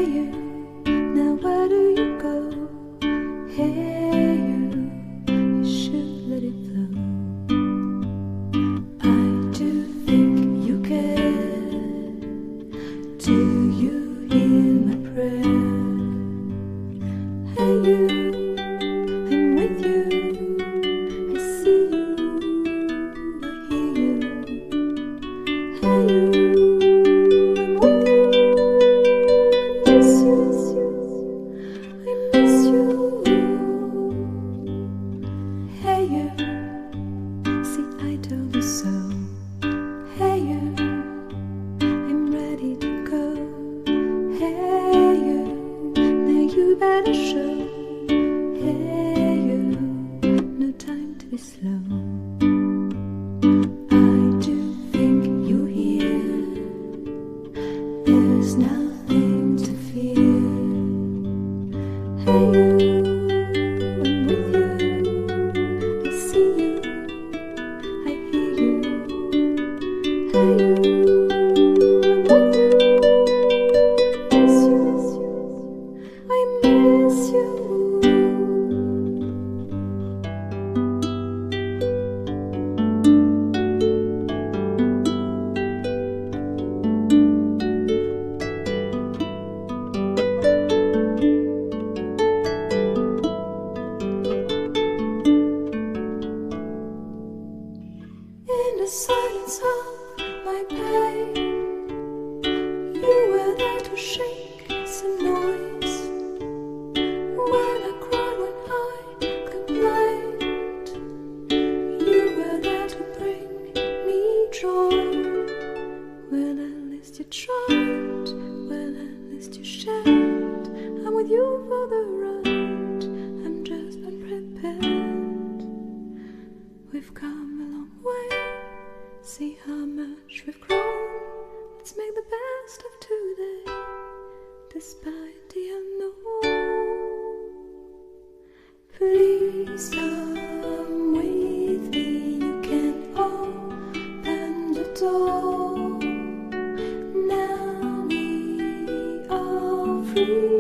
you, now where do you go? Hey you should let it flow. I do think you care. Do you hear my prayer? Hey you, I'm with you. I see you, I hear you. Hey you, I'm with you. I miss you, I miss you. Hey you, see I told you so. Hey you, I'm ready to go. Hey you, now you better show. Hey you, no time to be slow. I do think you hear. There's nothing to fear. Hey you, I'm with you. I see you, I hear you. Hey you, I'm with you. Miss you, I miss you. In the silence of my pain, you were there to shake some noise. When I cried, when I complained, you were there to bring me joy. Well, at least you tried, well, at least you shared. I'm with you for the ride, I'm just unprepared. We've come a long way, see how much we've grown. Let's make the best of today, despite the unknown. Please come with me, you can open the door. Now we are free.